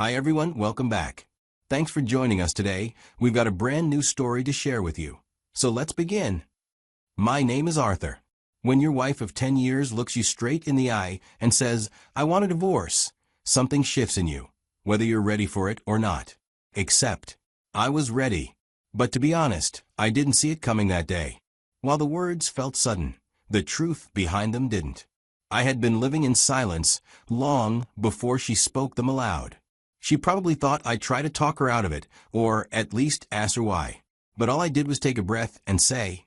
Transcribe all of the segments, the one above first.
Hi everyone, welcome back. Thanks for joining us today. We've got a brand new story to share with you. So let's begin. My name is Arthur. When your wife of 10 years looks you straight in the eye and says, "I want a divorce," something shifts in you, whether you're ready for it or not. Except, I was ready. But to be honest, I didn't see it coming that day. While the words felt sudden, the truth behind them didn't. I had been living in silence long before she spoke them aloud. She probably thought I'd try to talk her out of it, or at least ask her why. But all I did was take a breath and say,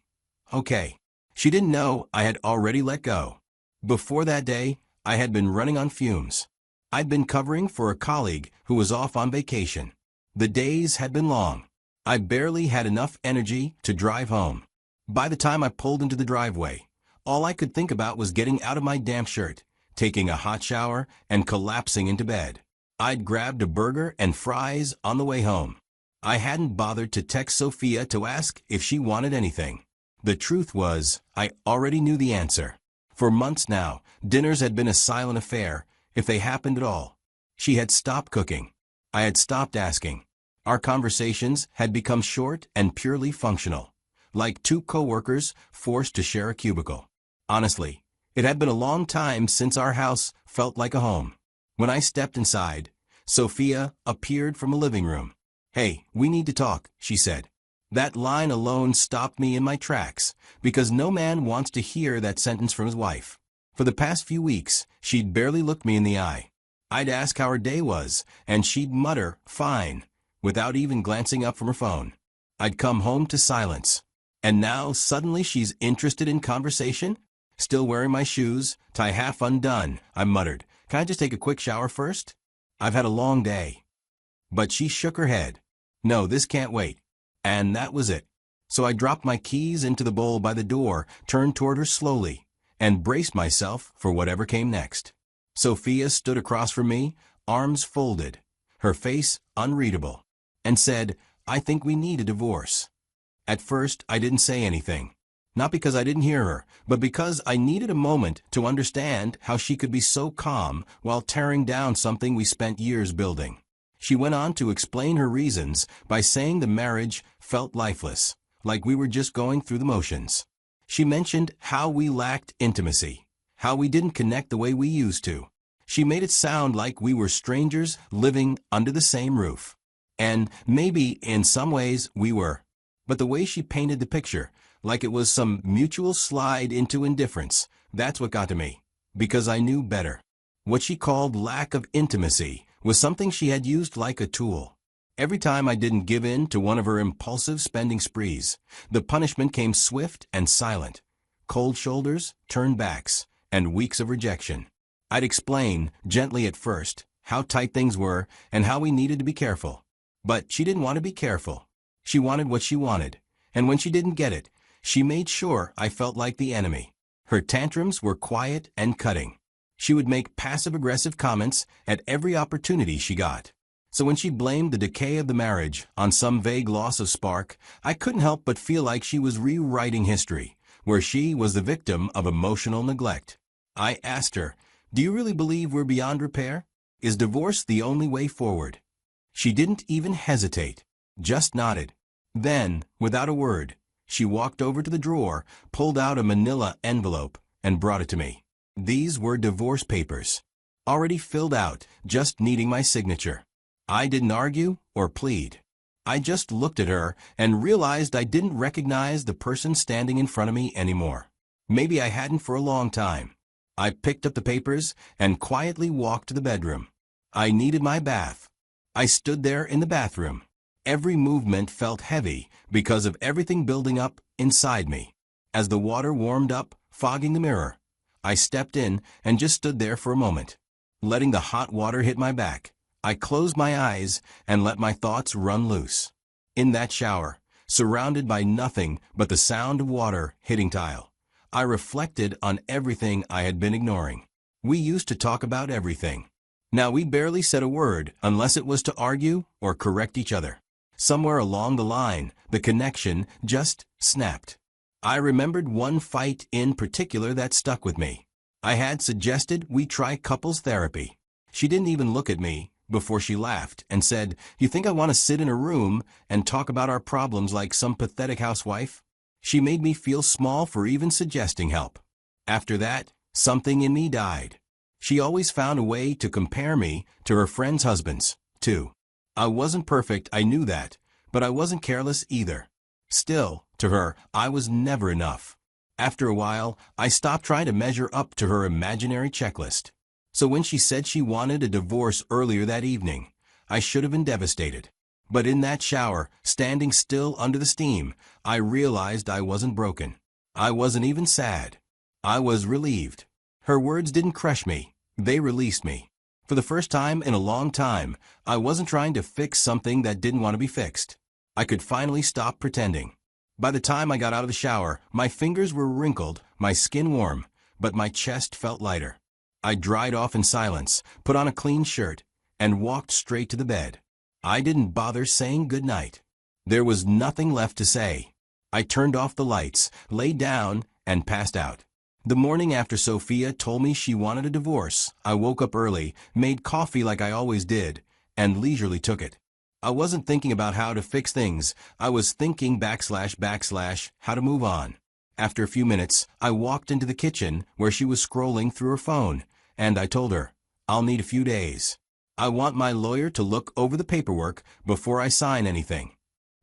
"Okay." She didn't know I had already let go. Before that day, I had been running on fumes. I'd been covering for a colleague who was off on vacation. The days had been long. I barely had enough energy to drive home. By the time I pulled into the driveway, all I could think about was getting out of my damp shirt, taking a hot shower, and collapsing into bed. I'd grabbed a burger and fries on the way home. I hadn't bothered to text Sophia to ask if she wanted anything. The truth was, I already knew the answer. For months now, dinners had been a silent affair, if they happened at all. She had stopped cooking. I had stopped asking. Our conversations had become short and purely functional, like two coworkers forced to share a cubicle. Honestly, it had been a long time since our house felt like a home. When I stepped inside, Sophia appeared from a living room. "Hey, we need to talk," she said. That line alone stopped me in my tracks, because no man wants to hear that sentence from his wife. For the past few weeks, she'd barely looked me in the eye. I'd ask how her day was, and she'd mutter, "Fine," without even glancing up from her phone. I'd come home to silence. And now suddenly she's interested in conversation? Still wearing my shoes, tie half undone, I muttered. "Can I just take a quick shower first? I've had a long day." But she shook her head. "No, this can't wait." And that was it. So I dropped my keys into the bowl by the door, turned toward her slowly, and braced myself for whatever came next. Sophia stood across from me, arms folded, her face unreadable, and said, "I think we need a divorce." At first, I didn't say anything. Not because I didn't hear her, but because I needed a moment to understand how she could be so calm while tearing down something we spent years building. She went on to explain her reasons by saying the marriage felt lifeless, like we were just going through the motions. She mentioned how we lacked intimacy, how we didn't connect the way we used to. She made it sound like we were strangers living under the same roof. And maybe in some ways we were. But the way she painted the picture, like it was some mutual slide into indifference, that's what got to me, because I knew better. What she called lack of intimacy was something she had used like a tool. Every time I didn't give in to one of her impulsive spending sprees, the punishment came swift and silent. Cold shoulders, turned backs, and weeks of rejection. I'd explain, gently at first, how tight things were and how we needed to be careful. But she didn't want to be careful. She wanted what she wanted, and when she didn't get it, she made sure I felt like the enemy. Her tantrums were quiet and cutting. She would make passive-aggressive comments at every opportunity she got. So when she blamed the decay of the marriage on some vague loss of spark, I couldn't help but feel like she was rewriting history, where she was the victim of emotional neglect. I asked her, "Do you really believe we're beyond repair? Is divorce the only way forward?" She didn't even hesitate, just nodded. Then, without a word, she walked over to the drawer, pulled out a manila envelope, and brought it to me. These were divorce papers, already filled out, just needing my signature. I didn't argue or plead. I just looked at her and realized I didn't recognize the person standing in front of me anymore. Maybe I hadn't for a long time. I picked up the papers and quietly walked to the bedroom. I needed my bath. I stood there in the bathroom. Every movement felt heavy because of everything building up inside me. As the water warmed up, fogging the mirror, I stepped in and just stood there for a moment. Letting the hot water hit my back, I closed my eyes and let my thoughts run loose. In that shower, surrounded by nothing but the sound of water hitting tile, I reflected on everything I had been ignoring. We used to talk about everything. Now we barely said a word unless it was to argue or correct each other. Somewhere along the line, the connection just snapped. I remembered one fight in particular that stuck with me. I had suggested we try couples therapy. She didn't even look at me, before she laughed and said, "You think I want to sit in a room and talk about our problems like some pathetic housewife?" She made me feel small for even suggesting help. After that, something in me died. She always found a way to compare me to her friends' husbands, too. I wasn't perfect, I knew that, but I wasn't careless either. Still, to her, I was never enough. After a while, I stopped trying to measure up to her imaginary checklist. So when she said she wanted a divorce earlier that evening, I should have been devastated. But in that shower, standing still under the steam, I realized I wasn't broken. I wasn't even sad. I was relieved. Her words didn't crush me, they released me. For the first time in a long time, I wasn't trying to fix something that didn't want to be fixed. I could finally stop pretending. By the time I got out of the shower, my fingers were wrinkled, my skin warm, but my chest felt lighter. I dried off in silence, put on a clean shirt, and walked straight to the bed. I didn't bother saying goodnight. There was nothing left to say. I turned off the lights, lay down, and passed out. The morning after Sophia told me she wanted a divorce, I woke up early, made coffee like I always did, and leisurely took it. I wasn't thinking about how to fix things, I was thinking / how to move on. After a few minutes, I walked into the kitchen where she was scrolling through her phone, and I told her, "I'll need a few days. I want my lawyer to look over the paperwork before I sign anything."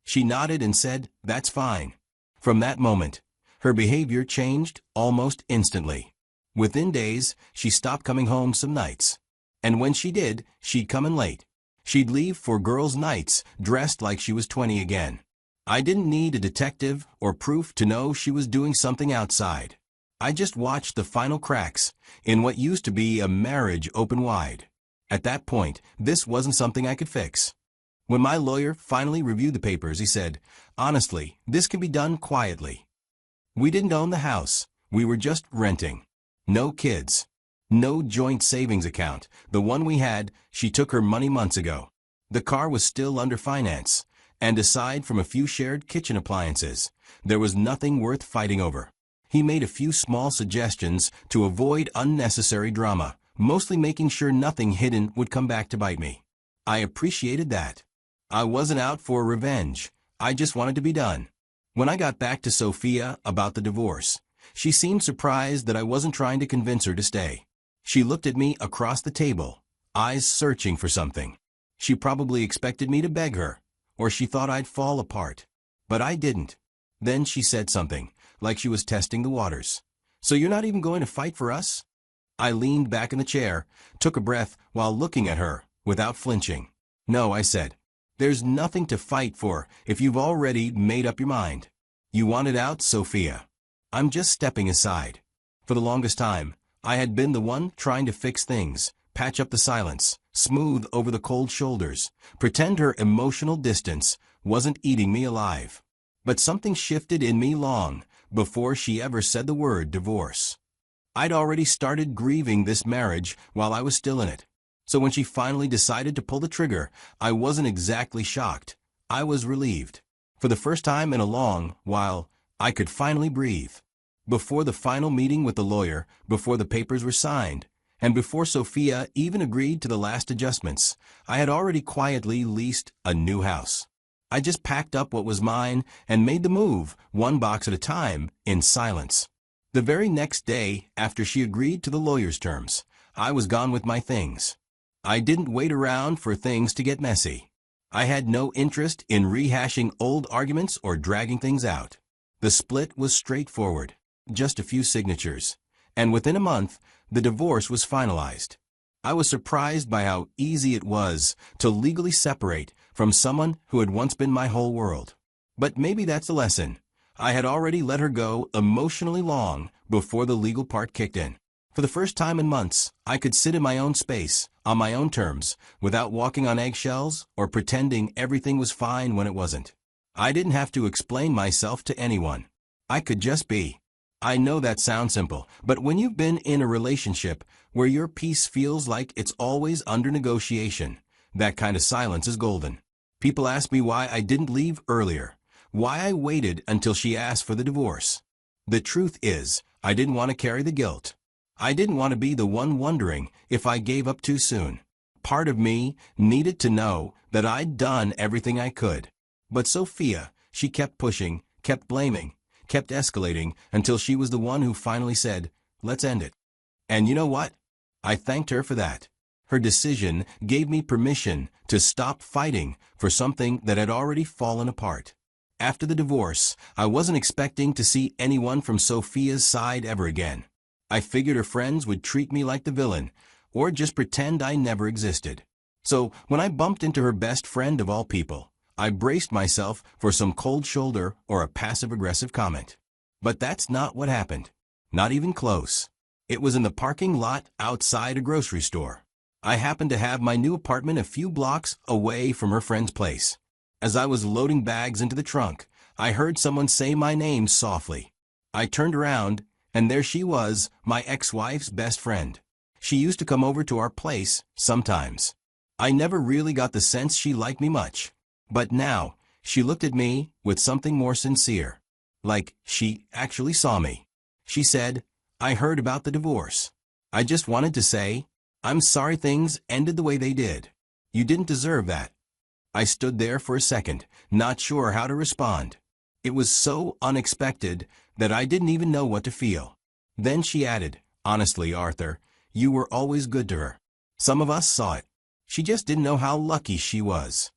She nodded and said, "That's fine." From that moment, her behavior changed almost instantly. Within days, she stopped coming home some nights. And when she did, she'd come in late. She'd leave for girls' nights, dressed like she was 20 again. I didn't need a detective or proof to know she was doing something outside. I just watched the final cracks in what used to be a marriage open wide. At that point, this wasn't something I could fix. When my lawyer finally reviewed the papers, he said, "Honestly, this can be done quietly." We didn't own the house. We were just renting. No kids. No joint savings account. The one we had, she took her money months ago. The car was still under finance. And aside from a few shared kitchen appliances, there was nothing worth fighting over. He made a few small suggestions to avoid unnecessary drama, mostly making sure nothing hidden would come back to bite me. I appreciated that. I wasn't out for revenge. I just wanted to be done. When I got back to Sophia about the divorce, she seemed surprised that I wasn't trying to convince her to stay. She looked at me across the table, eyes searching for something. She probably expected me to beg her, or she thought I'd fall apart. But I didn't. Then she said something, like she was testing the waters. "So you're not even going to fight for us?" I leaned back in the chair, took a breath while looking at her, without flinching. "No," I said. "There's nothing to fight for if you've already made up your mind. You want it out, Sophia." I'm just stepping aside. For the longest time, I had been the one trying to fix things, patch up the silence, smooth over the cold shoulders, pretend her emotional distance wasn't eating me alive. But something shifted in me long before she ever said the word divorce. I'd already started grieving this marriage while I was still in it. So when she finally decided to pull the trigger, I wasn't exactly shocked. I was relieved. For the first time in a long while, I could finally breathe. Before the final meeting with the lawyer, before the papers were signed, and before Sophia even agreed to the last adjustments, I had already quietly leased a new house. I just packed up what was mine and made the move, one box at a time, in silence. The very next day, after she agreed to the lawyer's terms, I was gone with my things. I didn't wait around for things to get messy. I had no interest in rehashing old arguments or dragging things out. The split was straightforward, just a few signatures, and within a month, the divorce was finalized. I was surprised by how easy it was to legally separate from someone who had once been my whole world. But maybe that's the lesson. I had already let her go emotionally long before the legal part kicked in. For the first time in months, I could sit in my own space, on my own terms, without walking on eggshells or pretending everything was fine when it wasn't. I didn't have to explain myself to anyone. I could just be. I know that sounds simple, but when you've been in a relationship where your peace feels like it's always under negotiation, that kind of silence is golden. People ask me why I didn't leave earlier, why I waited until she asked for the divorce. The truth is, I didn't want to carry the guilt. I didn't want to be the one wondering if I gave up too soon. Part of me needed to know that I'd done everything I could. But Sophia, she kept pushing, kept blaming, kept escalating until she was the one who finally said, "Let's end it." And you know what? I thanked her for that. Her decision gave me permission to stop fighting for something that had already fallen apart. After the divorce, I wasn't expecting to see anyone from Sophia's side ever again. I figured her friends would treat me like the villain, or just pretend I never existed. So when I bumped into her best friend of all people, I braced myself for some cold shoulder or a passive-aggressive comment. But that's not what happened. Not even close. It was in the parking lot outside a grocery store. I happened to have my new apartment a few blocks away from her friend's place. As I was loading bags into the trunk, I heard someone say my name softly. I turned around, and there she was, my ex-wife's best friend. She used to come over to our place sometimes. I never really got the sense she liked me much. But now, she looked at me with something more sincere. Like she actually saw me. She said, "I heard about the divorce. I just wanted to say, I'm sorry things ended the way they did. You didn't deserve that." I stood there for a second, not sure how to respond. It was so unexpected that I didn't even know what to feel. Then she added, "Honestly, Arthur, you were always good to her. Some of us saw it. She just didn't know how lucky she was."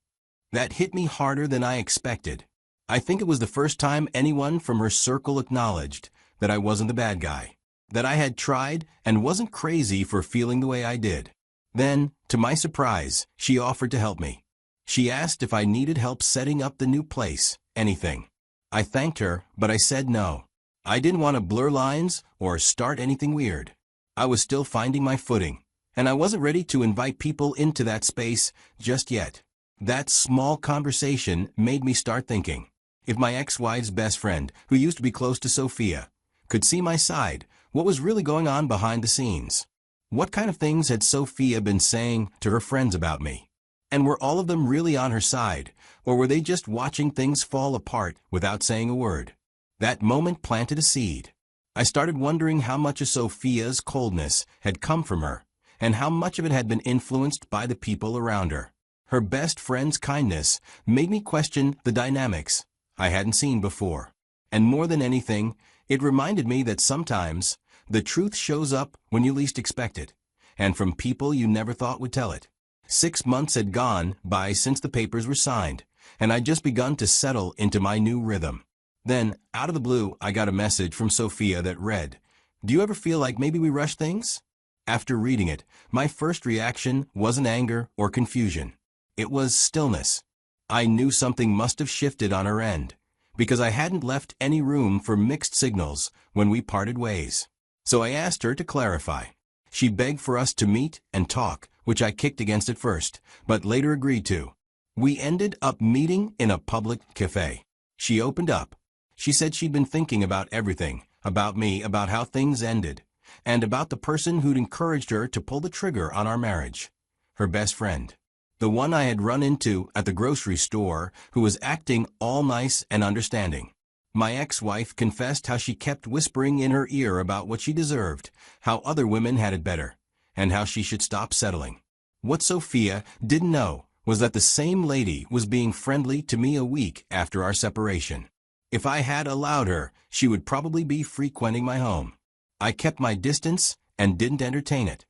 That hit me harder than I expected. I think it was the first time anyone from her circle acknowledged that I wasn't the bad guy, that I had tried and wasn't crazy for feeling the way I did. Then, to my surprise, she offered to help me. She asked if I needed help setting up the new place, anything. I thanked her, but I said no. I didn't want to blur lines or start anything weird. I was still finding my footing, and I wasn't ready to invite people into that space just yet. That small conversation made me start thinking. If my ex-wife's best friend, who used to be close to Sophia, could see my side, what was really going on behind the scenes? What kind of things had Sophia been saying to her friends about me? And were all of them really on her side, or were they just watching things fall apart without saying a word? That moment planted a seed. I started wondering how much of Sophia's coldness had come from her, and how much of it had been influenced by the people around her. Her best friend's kindness made me question the dynamics I hadn't seen before. And more than anything, it reminded me that sometimes the truth shows up when you least expect it, and from people you never thought would tell it. 6 months had gone by since the papers were signed, and I'd just begun to settle into my new rhythm. Then, out of the blue, I got a message from Sophia that read, "Do you ever feel like maybe we rush things?" After reading it, my first reaction wasn't anger or confusion. It was stillness. I knew something must have shifted on her end, because I hadn't left any room for mixed signals when we parted ways. So I asked her to clarify. She begged for us to meet and talk, which I kicked against at first, but later agreed to. We ended up meeting in a public cafe. She opened up. She said she'd been thinking about everything, about me, about how things ended, and about the person who'd encouraged her to pull the trigger on our marriage. Her best friend. The one I had run into at the grocery store who was acting all nice and understanding. My ex-wife confessed how she kept whispering in her ear about what she deserved, how other women had it better, and how she should stop settling. What Sophia didn't know was that the same lady was being friendly to me a week after our separation. If I had allowed her, she would probably be frequenting my home. I kept my distance and didn't entertain it.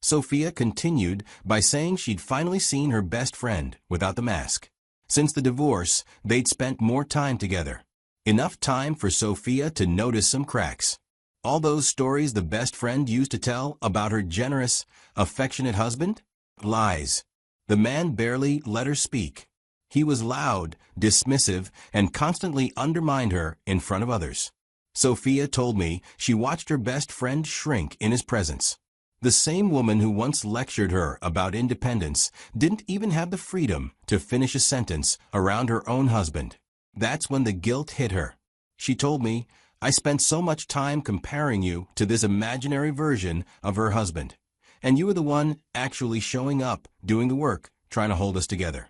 Sophia continued by saying she'd finally seen her best friend without the mask. Since the divorce, they'd spent more time together. Enough time for Sophia to notice some cracks. All those stories the best friend used to tell about her generous, affectionate husband? Lies. The man barely let her speak. He was loud, dismissive, and constantly undermined her in front of others. Sophia told me she watched her best friend shrink in his presence. The same woman who once lectured her about independence didn't even have the freedom to finish a sentence around her own husband. That's when the guilt hit her. She told me, "I spent so much time comparing you to this imaginary version of her husband, and you were the one actually showing up, doing the work, trying to hold us together."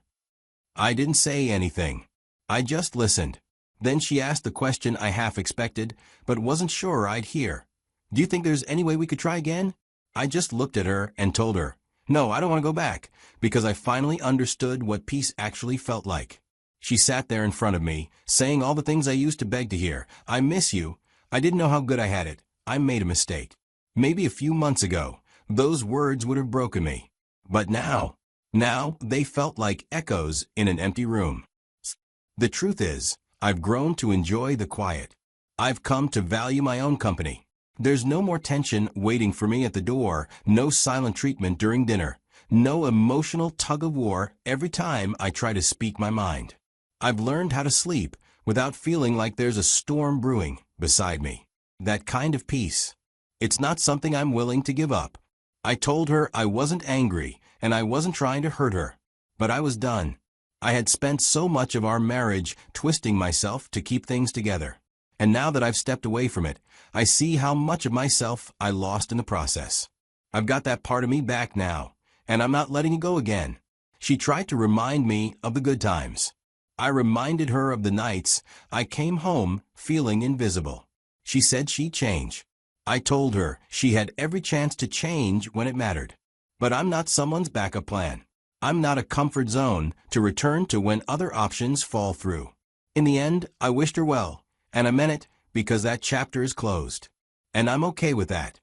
I didn't say anything. I just listened. Then she asked the question I half expected, but wasn't sure I'd hear. "Do you think there's any way we could try again?" I just looked at her and told her, No, I don't want to go back, because I finally understood what peace actually felt like. She sat there in front of me, saying all the things I used to beg to hear. I miss you. I didn't know how good I had it. I made a mistake. Maybe a few months ago, those words would have broken me. But now they felt like echoes in an empty room. The truth is, I've grown to enjoy the quiet. I've come to value my own company. There's no more tension waiting for me at the door, no silent treatment during dinner, no emotional tug-of-war every time I try to speak my mind. I've learned how to sleep without feeling like there's a storm brewing beside me. That kind of peace. It's not something I'm willing to give up. I told her I wasn't angry and I wasn't trying to hurt her. But I was done. I had spent so much of our marriage twisting myself to keep things together. And now that I've stepped away from it, I see how much of myself I lost in the process. I've got that part of me back now, and I'm not letting it go again. She tried to remind me of the good times. I reminded her of the nights I came home feeling invisible. She said she'd change. I told her she had every chance to change when it mattered. But I'm not someone's backup plan. I'm not a comfort zone to return to when other options fall through. In the end, I wished her well, and I meant it because that chapter is closed. And I'm okay with that.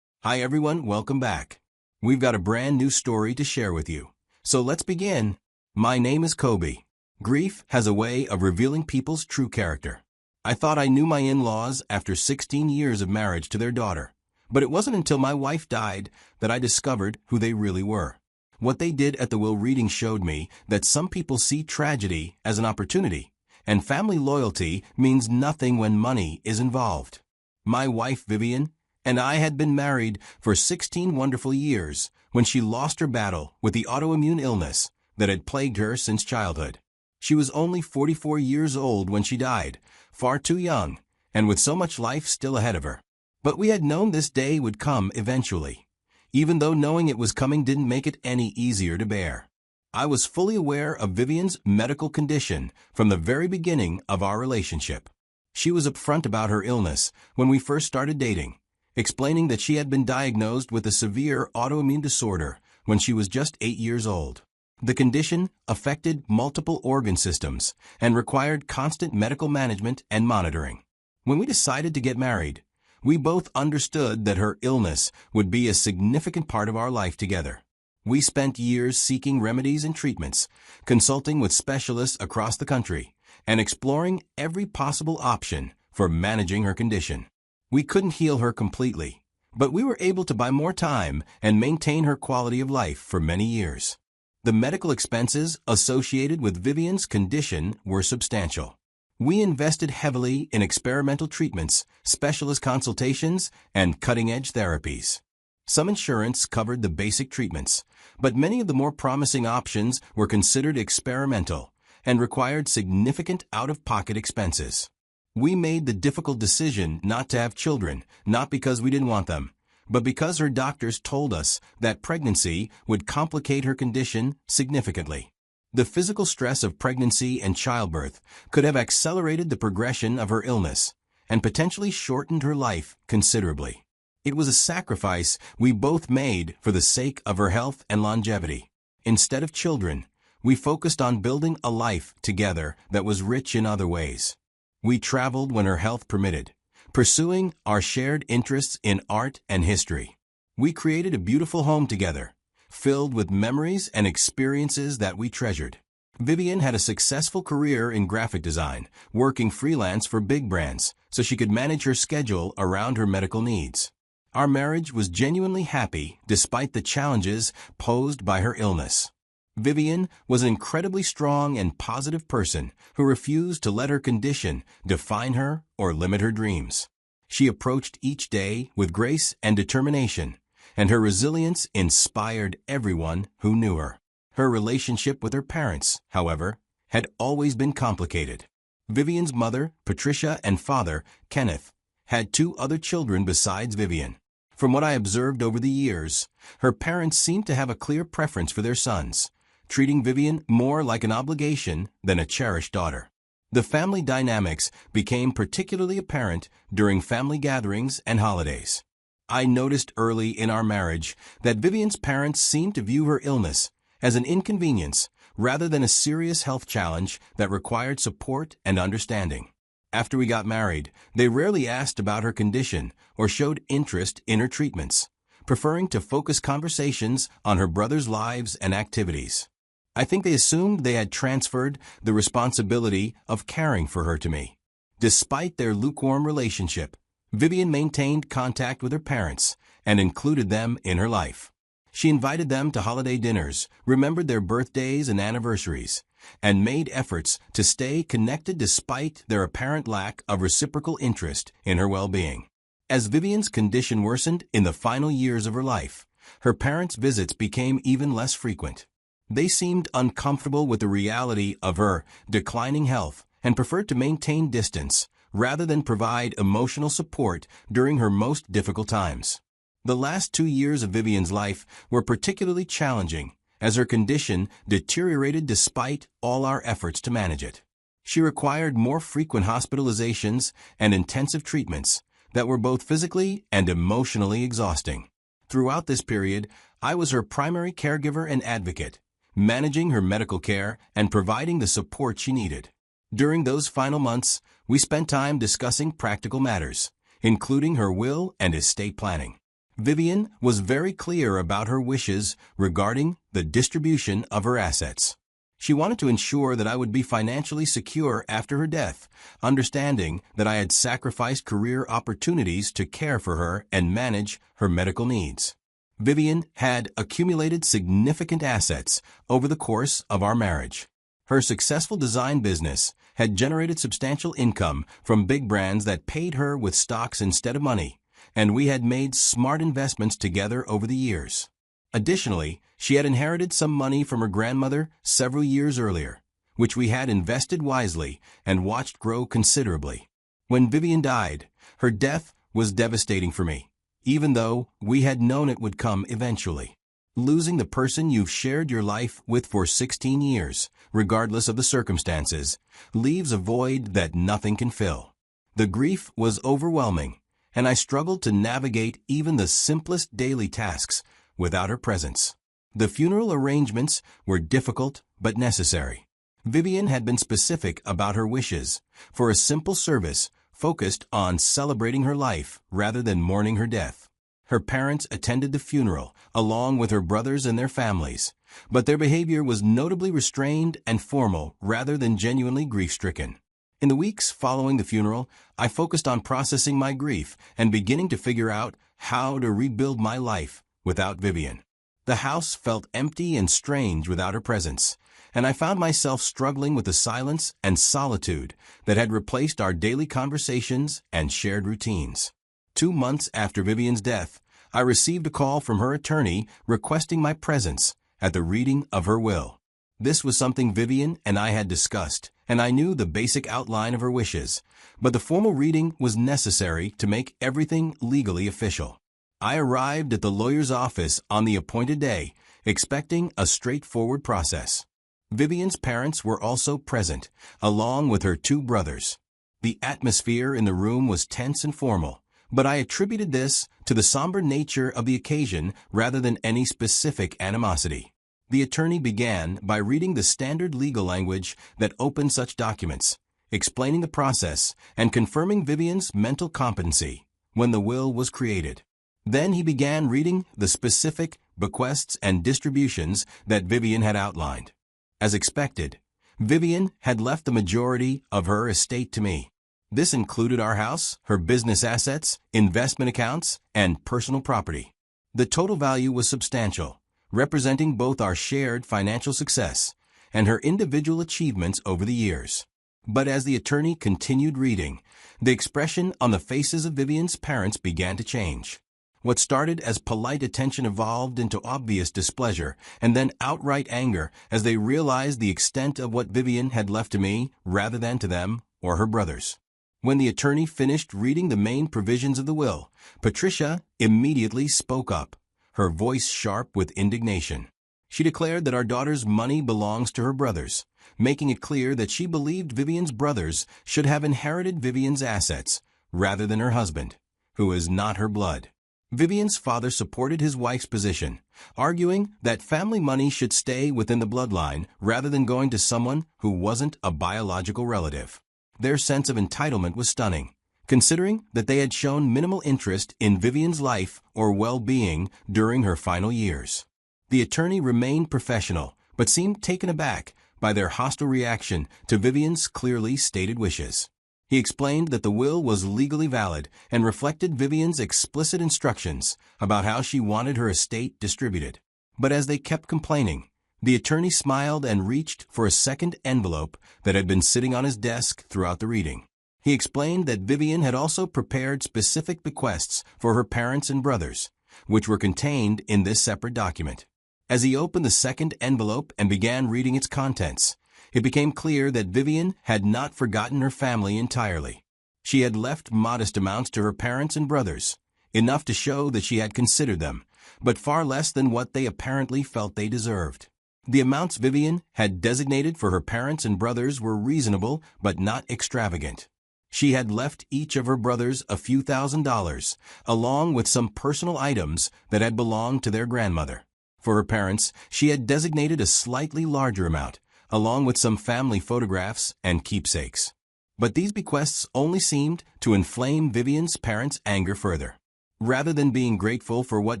Hi everyone, welcome back. We've got a brand new story to share with you. So let's begin. My name is Kobe. Grief has a way of revealing people's true character. I thought I knew my in-laws after 16 years of marriage to their daughter, but it wasn't until my wife died that I discovered who they really were. What they did at the will reading showed me that some people see tragedy as an opportunity, and family loyalty means nothing when money is involved. My wife, Vivian, and I had been married for 16 wonderful years when she lost her battle with the autoimmune illness that had plagued her since childhood. She was only 44 years old when she died, far too young, and with so much life still ahead of her. But we had known this day would come eventually, even though knowing it was coming didn't make it any easier to bear. I was fully aware of Vivian's medical condition from the very beginning of our relationship. She was upfront about her illness when we first started dating, explaining that she had been diagnosed with a severe autoimmune disorder when she was just 8 years old. The condition affected multiple organ systems and required constant medical management and monitoring. When we decided to get married, we both understood that her illness would be a significant part of our life together. We spent years seeking remedies and treatments, consulting with specialists across the country, and exploring every possible option for managing her condition. We couldn't heal her completely, but we were able to buy more time and maintain her quality of life for many years. The medical expenses associated with Vivian's condition were substantial. We invested heavily in experimental treatments, specialist consultations, and cutting-edge therapies. Some insurance covered the basic treatments, but many of the more promising options were considered experimental and required significant out-of-pocket expenses. We made the difficult decision not to have children, not because we didn't want them, but because her doctors told us that pregnancy would complicate her condition significantly. The physical stress of pregnancy and childbirth could have accelerated the progression of her illness and potentially shortened her life considerably. It was a sacrifice we both made for the sake of her health and longevity. Instead of children, we focused on building a life together that was rich in other ways. We traveled when her health permitted, pursuing our shared interests in art and history. We created a beautiful home together, filled with memories and experiences that we treasured. Vivian had a successful career in graphic design, working freelance for big brands so she could manage her schedule around her medical needs. Our marriage was genuinely happy despite the challenges posed by her illness. Vivian was an incredibly strong and positive person who refused to let her condition define her or limit her dreams. She approached each day with grace and determination, and her resilience inspired everyone who knew her. Her relationship with her parents, however, had always been complicated. Vivian's mother, Patricia, and father, Kenneth, had 2 other children besides Vivian. From what I observed over the years, her parents seemed to have a clear preference for their sons, treating Vivian more like an obligation than a cherished daughter. The family dynamics became particularly apparent during family gatherings and holidays. I noticed early in our marriage that Vivian's parents seemed to view her illness as an inconvenience rather than a serious health challenge that required support and understanding. After we got married, they rarely asked about her condition or showed interest in her treatments, preferring to focus conversations on her brother's lives and activities. I think they assumed they had transferred the responsibility of caring for her to me. Despite their lukewarm relationship, Vivian maintained contact with her parents and included them in her life. She invited them to holiday dinners, remembered their birthdays and anniversaries, and made efforts to stay connected despite their apparent lack of reciprocal interest in her well-being. As Vivian's condition worsened in the final years of her life, her parents' visits became even less frequent. They seemed uncomfortable with the reality of her declining health and preferred to maintain distance rather than provide emotional support during her most difficult times. The last 2 years of Vivian's life were particularly challenging as her condition deteriorated despite all our efforts to manage it. She required more frequent hospitalizations and intensive treatments that were both physically and emotionally exhausting. Throughout this period, I was her primary caregiver and advocate, managing her medical care and providing the support she needed. During those final months, we spent time discussing practical matters, including her will and estate planning. Vivian was very clear about her wishes regarding the distribution of her assets. She wanted to ensure that I would be financially secure after her death, understanding that I had sacrificed career opportunities to care for her and manage her medical needs. Vivian had accumulated significant assets over the course of our marriage. Her successful design business had generated substantial income from big brands that paid her with stocks instead of money, and we had made smart investments together over the years. Additionally, she had inherited some money from her grandmother several years earlier, which we had invested wisely and watched grow considerably. When Vivian died, her death was devastating for me, even though we had known it would come eventually. Losing the person you've shared your life with for 16 years, regardless of the circumstances, leaves a void that nothing can fill. The grief was overwhelming, and I struggled to navigate even the simplest daily tasks without her presence. The funeral arrangements were difficult but necessary. Vivian had been specific about her wishes for a simple service focused on celebrating her life rather than mourning her death. Her parents attended the funeral, along with her brothers and their families, but their behavior was notably restrained and formal rather than genuinely grief-stricken. In the weeks following the funeral, I focused on processing my grief and beginning to figure out how to rebuild my life without Vivian. The house felt empty and strange without her presence, and I found myself struggling with the silence and solitude that had replaced our daily conversations and shared routines. 2 months after Vivian's death, I received a call from her attorney requesting my presence at the reading of her will. This was something Vivian and I had discussed, and I knew the basic outline of her wishes, but the formal reading was necessary to make everything legally official. I arrived at the lawyer's office on the appointed day, expecting a straightforward process. Vivian's parents were also present, along with her 2 brothers. The atmosphere in the room was tense and formal, but I attributed this to the somber nature of the occasion rather than any specific animosity. The attorney began by reading the standard legal language that opened such documents, explaining the process and confirming Vivian's mental competency when the will was created. Then he began reading the specific bequests and distributions that Vivian had outlined. As expected, Vivian had left the majority of her estate to me. This included our house, her business assets, investment accounts, and personal property. The total value was substantial, representing both our shared financial success and her individual achievements over the years. But as the attorney continued reading, the expression on the faces of Vivian's parents began to change. What started as polite attention evolved into obvious displeasure and then outright anger as they realized the extent of what Vivian had left to me rather than to them or her brothers. When the attorney finished reading the main provisions of the will, Patricia immediately spoke up, her voice sharp with indignation. She declared that our daughter's money belongs to her brothers, making it clear that she believed Vivian's brothers should have inherited Vivian's assets rather than her husband, who is not her blood. Vivian's father supported his wife's position, arguing that family money should stay within the bloodline rather than going to someone who wasn't a biological relative. Their sense of entitlement was stunning, considering that they had shown minimal interest in Vivian's life or well-being during her final years. The attorney remained professional, but seemed taken aback by their hostile reaction to Vivian's clearly stated wishes. He explained that the will was legally valid and reflected Vivian's explicit instructions about how she wanted her estate distributed. But as they kept complaining, the attorney smiled and reached for a second envelope that had been sitting on his desk throughout the reading. He explained that Vivian had also prepared specific bequests for her parents and brothers, which were contained in this separate document. As he opened the second envelope and began reading its contents, it became clear that Vivian had not forgotten her family entirely. She had left modest amounts to her parents and brothers, enough to show that she had considered them, but far less than what they apparently felt they deserved. The amounts Vivian had designated for her parents and brothers were reasonable but not extravagant. She had left each of her brothers a few $1,000s, along with some personal items that had belonged to their grandmother. For her parents, she had designated a slightly larger amount, along with some family photographs and keepsakes. But these bequests only seemed to inflame Vivian's parents' anger further. Rather than being grateful for what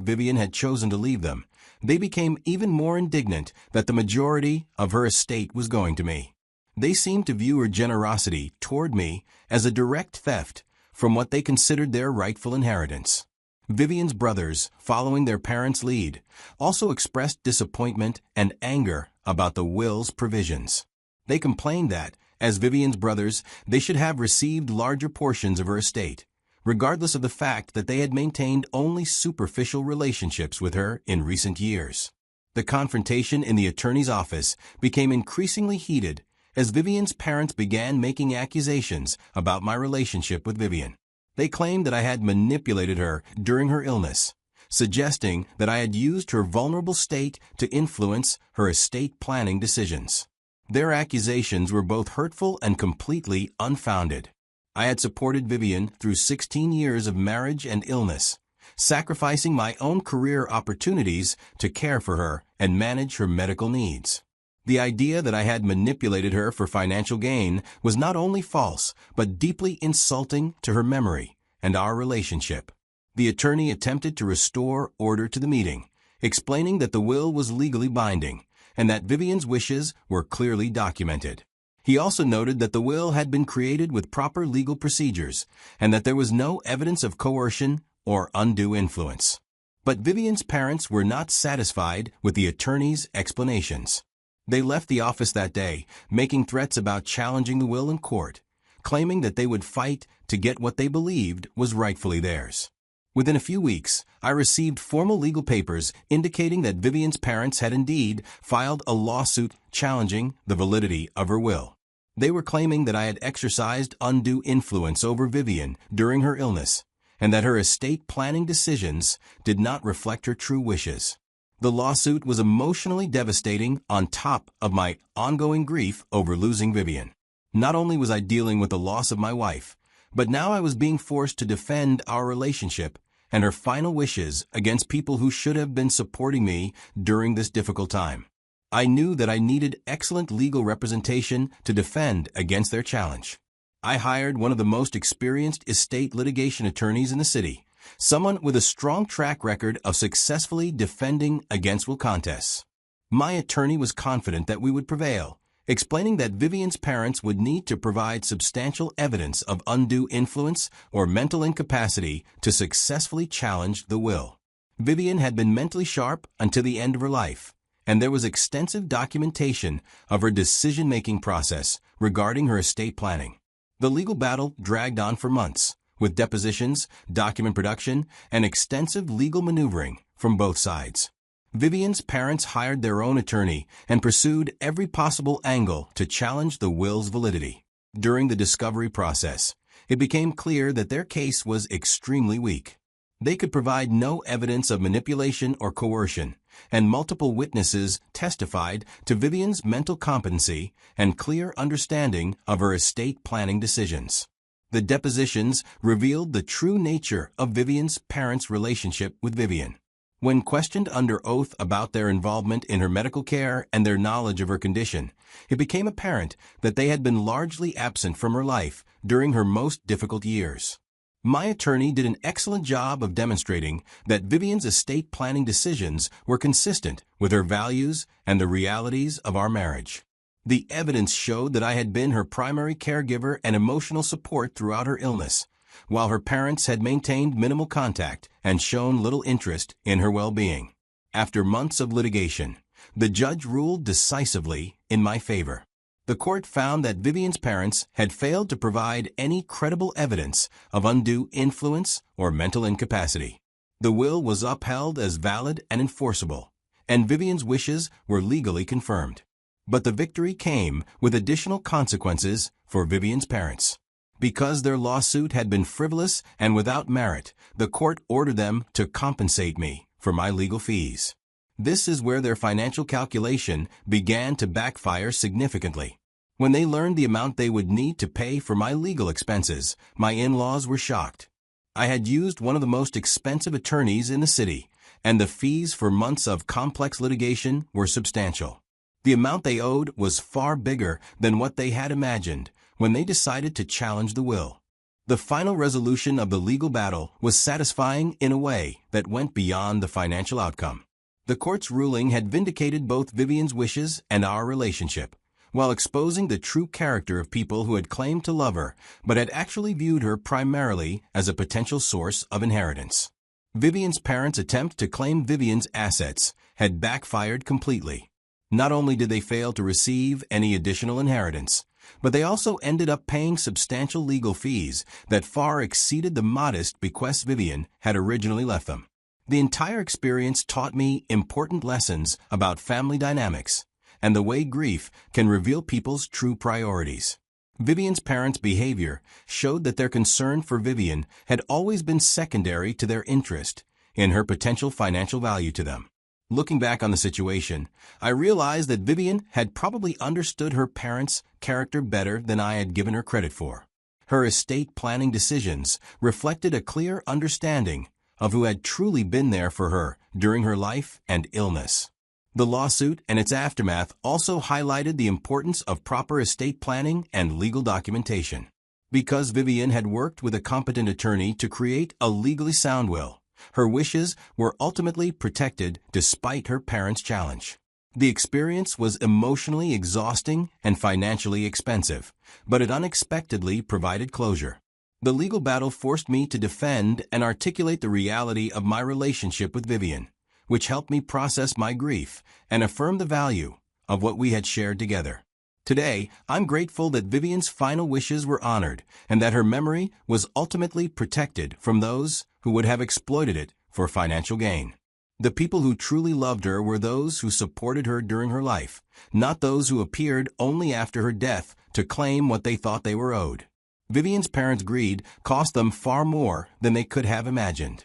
Vivian had chosen to leave them, they became even more indignant that the majority of her estate was going to me. They seemed to view her generosity toward me as a direct theft from what they considered their rightful inheritance. Vivian's brothers, following their parents' lead, also expressed disappointment and anger about the will's provisions. They complained that, as Vivian's brothers, they should have received larger portions of her estate, regardless of the fact that they had maintained only superficial relationships with her in recent years. The confrontation in the attorney's office became increasingly heated as Vivian's parents began making accusations about my relationship with Vivian. They claimed that I had manipulated her during her illness, suggesting that I had used her vulnerable state to influence her estate planning decisions. Their accusations were both hurtful and completely unfounded. I had supported Vivian through 16 years of marriage and illness, sacrificing my own career opportunities to care for her and manage her medical needs. The idea that I had manipulated her for financial gain was not only false, but deeply insulting to her memory and our relationship. The attorney attempted to restore order to the meeting, explaining that the will was legally binding and that Vivian's wishes were clearly documented. He also noted that the will had been created with proper legal procedures and that there was no evidence of coercion or undue influence. But Vivian's parents were not satisfied with the attorney's explanations. They left the office that day, making threats about challenging the will in court, claiming that they would fight to get what they believed was rightfully theirs. Within a few weeks, I received formal legal papers indicating that Vivian's parents had indeed filed a lawsuit challenging the validity of her will. They were claiming that I had exercised undue influence over Vivian during her illness, and that her estate planning decisions did not reflect her true wishes. The lawsuit was emotionally devastating on top of my ongoing grief over losing Vivian. Not only was I dealing with the loss of my wife, but now I was being forced to defend our relationship and her final wishes against people who should have been supporting me during this difficult time. I knew that I needed excellent legal representation to defend against their challenge. I hired one of the most experienced estate litigation attorneys in the city, someone with a strong track record of successfully defending against will contests. My attorney was confident that we would prevail, explaining that Vivian's parents would need to provide substantial evidence of undue influence or mental incapacity to successfully challenge the will. Vivian had been mentally sharp until the end of her life, and there was extensive documentation of her decision-making process regarding her estate planning. The legal battle dragged on for months, with depositions, document production, and extensive legal maneuvering from both sides. Vivian's parents hired their own attorney and pursued every possible angle to challenge the will's validity. During the discovery process, it became clear that their case was extremely weak. They could provide no evidence of manipulation or coercion, and multiple witnesses testified to Vivian's mental competency and clear understanding of her estate planning decisions. The depositions revealed the true nature of Vivian's parents' relationship with Vivian. When questioned under oath about their involvement in her medical care and their knowledge of her condition, it became apparent that they had been largely absent from her life during her most difficult years. My attorney did an excellent job of demonstrating that Vivian's estate planning decisions were consistent with her values and the realities of our marriage. The evidence showed that I had been her primary caregiver and emotional support throughout her illness, while her parents had maintained minimal contact and shown little interest in her well-being. After months of litigation, the judge ruled decisively in my favor. The court found that Vivian's parents had failed to provide any credible evidence of undue influence or mental incapacity. The will was upheld as valid and enforceable, and Vivian's wishes were legally confirmed. But the victory came with additional consequences for Vivian's parents. Because their lawsuit had been frivolous and without merit, the court ordered them to compensate me for my legal fees. This is where their financial calculation began to backfire significantly. When they learned the amount they would need to pay for my legal expenses, my in-laws were shocked. I had used one of the most expensive attorneys in the city, and the fees for months of complex litigation were substantial. The amount they owed was far bigger than what they had imagined when they decided to challenge the will. The final resolution of the legal battle was satisfying in a way that went beyond the financial outcome. The court's ruling had vindicated both Vivian's wishes and our relationship, while exposing the true character of people who had claimed to love her, but had actually viewed her primarily as a potential source of inheritance. Vivian's parents' attempt to claim Vivian's assets had backfired completely. Not only did they fail to receive any additional inheritance, but they also ended up paying substantial legal fees that far exceeded the modest bequests Vivian had originally left them. The entire experience taught me important lessons about family dynamics and the way grief can reveal people's true priorities. Vivian's parents' behavior showed that their concern for Vivian had always been secondary to their interest in her potential financial value to them. Looking back on the situation, I realized that Vivian had probably understood her parents' character better than I had given her credit for. Her estate planning decisions reflected a clear understanding of who had truly been there for her during her life and illness. The lawsuit and its aftermath also highlighted the importance of proper estate planning and legal documentation. Because Vivian had worked with a competent attorney to create a legally sound will, her wishes were ultimately protected despite her parents' challenge. The experience was emotionally exhausting and financially expensive, but it unexpectedly provided closure. The legal battle forced me to defend and articulate the reality of my relationship with Vivian, which helped me process my grief and affirm the value of what we had shared together. Today, I'm grateful that Vivian's final wishes were honored and that her memory was ultimately protected from those who would have exploited it for financial gain. The people who truly loved her were those who supported her during her life, not those who appeared only after her death to claim what they thought they were owed. Vivian's parents' greed cost them far more than they could have imagined.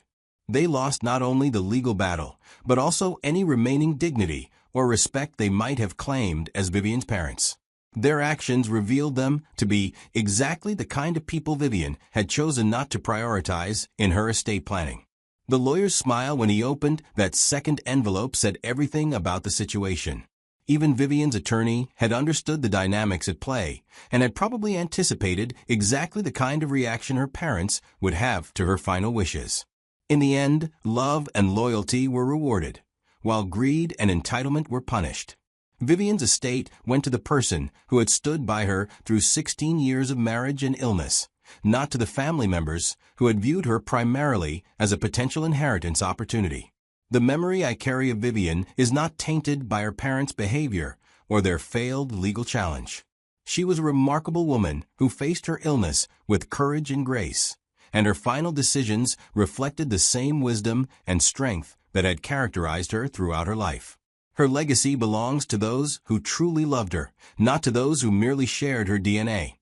They lost not only the legal battle, but also any remaining dignity or respect they might have claimed as Vivian's parents. Their actions revealed them to be exactly the kind of people Vivian had chosen not to prioritize in her estate planning. The lawyer's smile when he opened that second envelope said everything about the situation. Even Vivian's attorney had understood the dynamics at play and had probably anticipated exactly the kind of reaction her parents would have to her final wishes. In the end, love and loyalty were rewarded, while greed and entitlement were punished. Vivian's estate went to the person who had stood by her through 16 years of marriage and illness, not to the family members who had viewed her primarily as a potential inheritance opportunity. The memory I carry of Vivian is not tainted by her parents' behavior or their failed legal challenge. She was a remarkable woman who faced her illness with courage and grace, and her final decisions reflected the same wisdom and strength that had characterized her throughout her life. Her legacy belongs to those who truly loved her, not to those who merely shared her DNA.